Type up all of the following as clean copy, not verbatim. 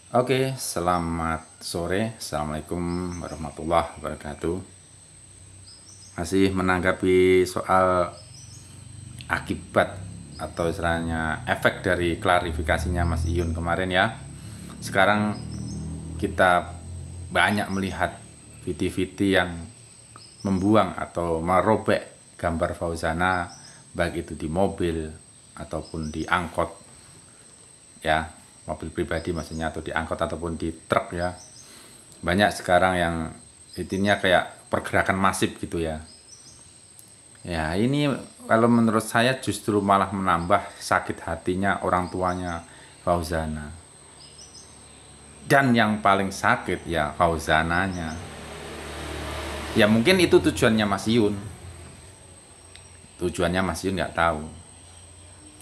Oke, selamat sore. Assalamualaikum warahmatullahi wabarakatuh. Masih menanggapi soal akibat atau istilahnya efek dari klarifikasinya Mas Iyun kemarin ya. Sekarang kita banyak melihat video-video yang membuang atau merobek gambar Fauzana, baik itu di mobil ataupun di angkot ya, mobil pribadi maksudnya, atau di angkot ataupun di truk ya. Banyak sekarang yang intinya kayak pergerakan masif gitu ya. Ya ini kalau menurut saya justru malah menambah sakit hatinya orang tuanya Fauzana. Dan yang paling sakit ya Fauzananya. Ya mungkin itu tujuannya Mas Yun. Tujuannya Mas Yun nggak tahu.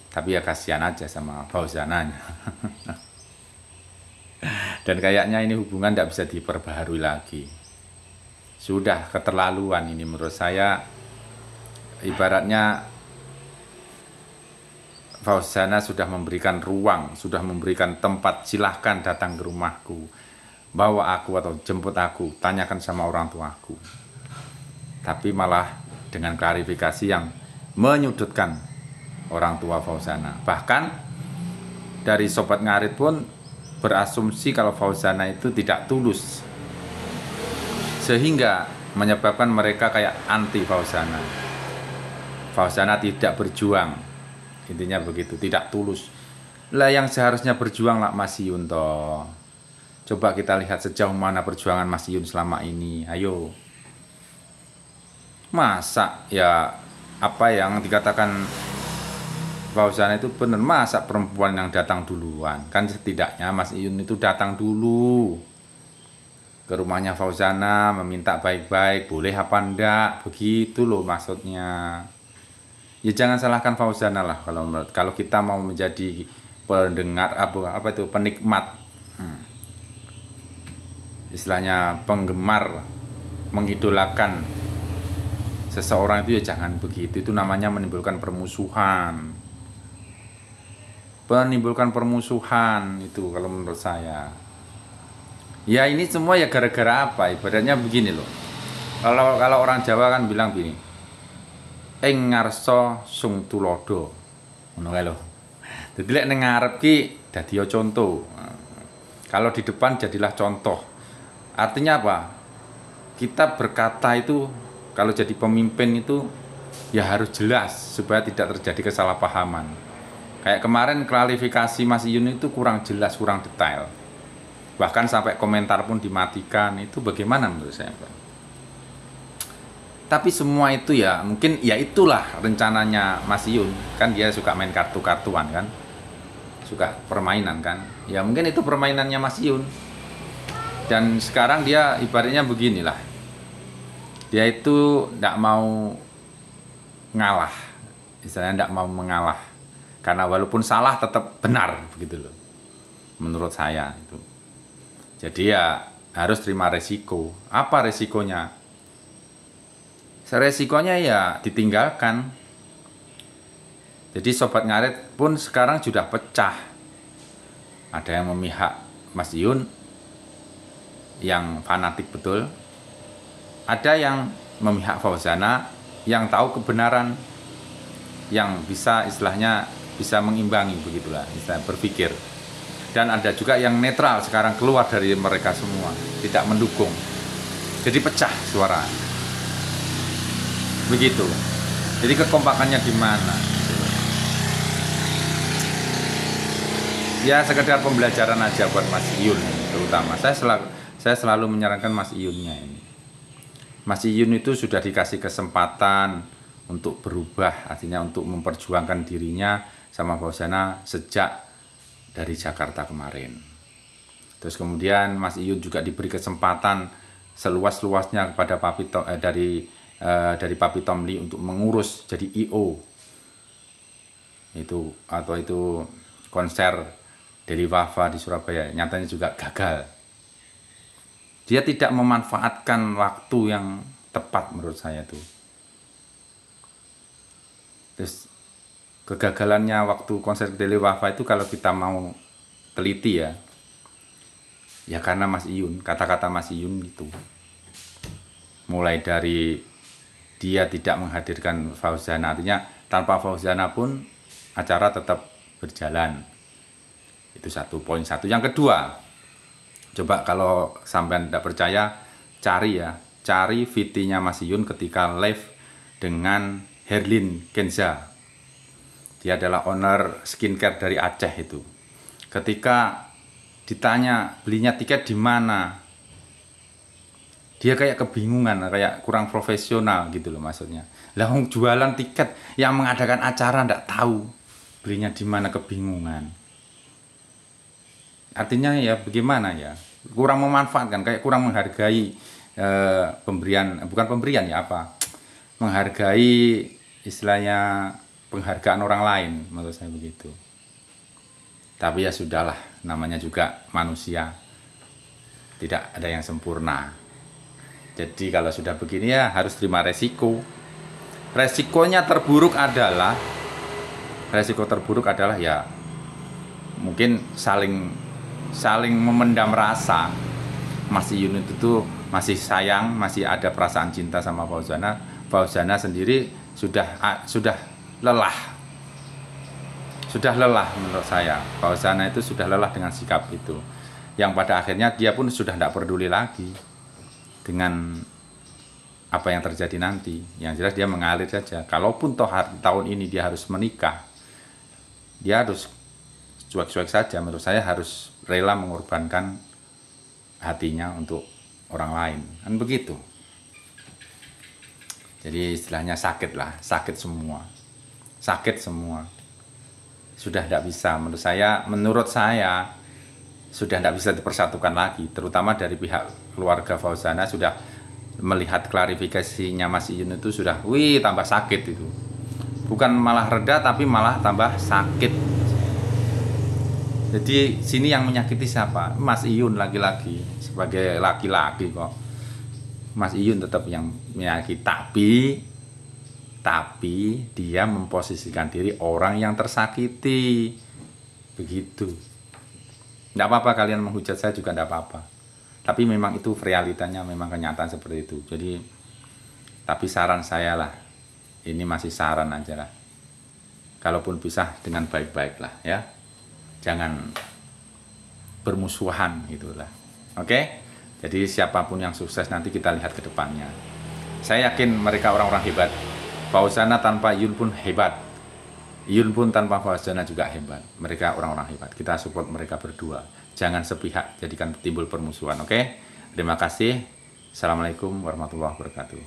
Tapi ya kasihan aja sama Fauzananya. Dan kayaknya ini hubungan nggak bisa diperbaharui lagi. Sudah keterlaluan ini menurut saya. Ibaratnya Fauzana sudah memberikan ruang, sudah memberikan tempat, silahkan datang ke rumahku, bawa aku atau jemput aku, tanyakan sama orang tuaku. Tapi malah dengan klarifikasi yang menyudutkan orang tua Fauzana. Bahkan dari Sobat Ngarit pun berasumsi kalau Fauzana itu tidak tulus, sehingga menyebabkan mereka kayak anti Fauzana. Fauzana tidak berjuang, intinya begitu, tidak tulus. Lah yang seharusnya berjuang lah Mas Yun toh. Coba kita lihat sejauh mana perjuangan Mas Yun selama ini. Ayo. Masa ya apa yang dikatakan Fauzana itu benar, masa perempuan yang datang duluan? Kan setidaknya Mas Yun itu datang dulu ke rumahnya Fauzana, meminta baik-baik, boleh apa enggak? Begitu loh maksudnya. Ya jangan salahkan Fauzana lah kalau kita mau menjadi pendengar apa itu penikmat, istilahnya penggemar, mengidolakan seseorang itu ya jangan begitu. Itu namanya menimbulkan permusuhan. Menimbulkan permusuhan itu kalau menurut saya. Ya ini semua ya gara-gara apa? Ibaratnya begini loh. Kalau orang Jawa kan bilang gini, ing ngarsa sung tulodo, ngono kae lho. Dadi lek ning ngarep ki dadi contoh. Kalau di depan jadilah contoh. Artinya apa? Kita berkata itu kalau jadi pemimpin itu ya harus jelas supaya tidak terjadi kesalahpahaman. Kayak kemarin klarifikasi Mas Iyun itu kurang jelas, kurang detail. Bahkan sampai komentar pun dimatikan. Itu bagaimana menurut saya, Pak? Tapi semua itu ya mungkin ya itulah rencananya Mas Yun, kan dia suka main kartu-kartuan kan, suka permainan kan, ya mungkin itu permainannya Mas Yun. Dan sekarang dia ibaratnya beginilah, dia itu tidak mau ngalah, istilahnya tidak mau mengalah, karena walaupun salah tetap benar begitu loh menurut saya itu. Jadi ya harus terima resiko. Apa resikonya? Resikonya ya ditinggalkan. Jadi Sobat Ngarit pun sekarang sudah pecah. Ada yang memihak Mas Yun, yang fanatik betul. Ada yang memihak Fauzana, yang tahu kebenaran, yang bisa istilahnya bisa mengimbangi begitulah, istilah berpikir. Dan ada juga yang netral sekarang keluar dari mereka semua, tidak mendukung. Jadi pecah suara. Begitu. Jadi kekompakannya di mana? Ya sekedar pembelajaran aja buat Mas Iyun terutama. Saya selalu menyarankan Mas Iyunnya ini. Mas Iyun itu sudah dikasih kesempatan untuk berubah, artinya untuk memperjuangkan dirinya sama Fauzana sejak dari Jakarta kemarin. Terus kemudian Mas Iyun juga diberi kesempatan seluas-luasnya kepada dari Papi Tomli untuk mengurus jadi IO itu, atau itu konser Deli Wafa di Surabaya, nyatanya juga gagal. Dia tidak memanfaatkan waktu yang tepat menurut saya tuh. Terus kegagalannya waktu konser Deli Wafa itu kalau kita mau teliti ya, Ya karena Mas Iyun, kata-kata Mas Iyun itu. Mulai dari dia tidak menghadirkan Fauzana, artinya tanpa Fauzana pun acara tetap berjalan. Itu satu, poin satu. Yang kedua, coba kalau sampean tidak percaya, cari VT-nya Mas Iyun ketika live dengan Herlin Kenza. Dia adalah owner skincare dari Aceh itu. Ketika ditanya belinya tiket di mana, dia kayak kebingungan, kayak kurang profesional gitu loh maksudnya. Lah jualan tiket yang mengadakan acara ndak tahu belinya di mana, kebingungan. Artinya ya bagaimana ya? Kurang memanfaatkan, kayak kurang menghargai bukan pemberian ya apa? Menghargai istilahnya penghargaan orang lain, menurut saya begitu. Tapi ya sudahlah, namanya juga manusia, tidak ada yang sempurna. Jadi kalau sudah begini ya harus terima resiko. Resiko terburuk adalah ya mungkin saling memendam rasa. Mas Iyun itu tuh masih sayang, masih ada perasaan cinta sama Fauzana. Fauzana sendiri sudah lelah. Sudah lelah menurut saya. Fauzana itu sudah lelah dengan sikap itu. Yang pada akhirnya dia pun sudah tidak peduli lagi dengan apa yang terjadi nanti. Yang jelas dia mengalir saja. Kalaupun tahun ini dia harus menikah, dia harus cuek-cuek saja. Menurut saya harus rela mengorbankan hatinya untuk orang lain. Kan begitu. Jadi istilahnya sakit lah, sakit semua. Sudah tidak bisa, menurut saya sudah tidak bisa dipersatukan lagi. Terutama dari pihak keluarga Fauzana sudah melihat klarifikasinya Mas Iyun itu sudah, tambah sakit itu. Bukan malah reda, tapi malah tambah sakit. Jadi sini yang menyakiti siapa? Mas Iyun lagi-lagi, sebagai laki-laki kok. Mas Iyun tetap yang menyakiti, tapi dia memposisikan diri orang yang tersakiti. Begitu. Tidak apa-apa kalian menghujat saya juga tidak apa-apa. Tapi memang itu realitanya, memang kenyataan seperti itu. Jadi, tapi saran saya lah, ini masih saran aja lah. Kalaupun pisah dengan baik-baik lah ya. Jangan bermusuhan gitulah. Oke? Jadi siapapun yang sukses nanti kita lihat ke depannya. Saya yakin mereka orang-orang hebat. Fauzana tanpa Iyun pun hebat. Iyun pun tanpa Fauzana juga hebat. Mereka orang-orang hebat. Kita support mereka berdua. Jangan sepihak jadikan timbul permusuhan. Oke? Terima kasih. Assalamualaikum warahmatullahi wabarakatuh.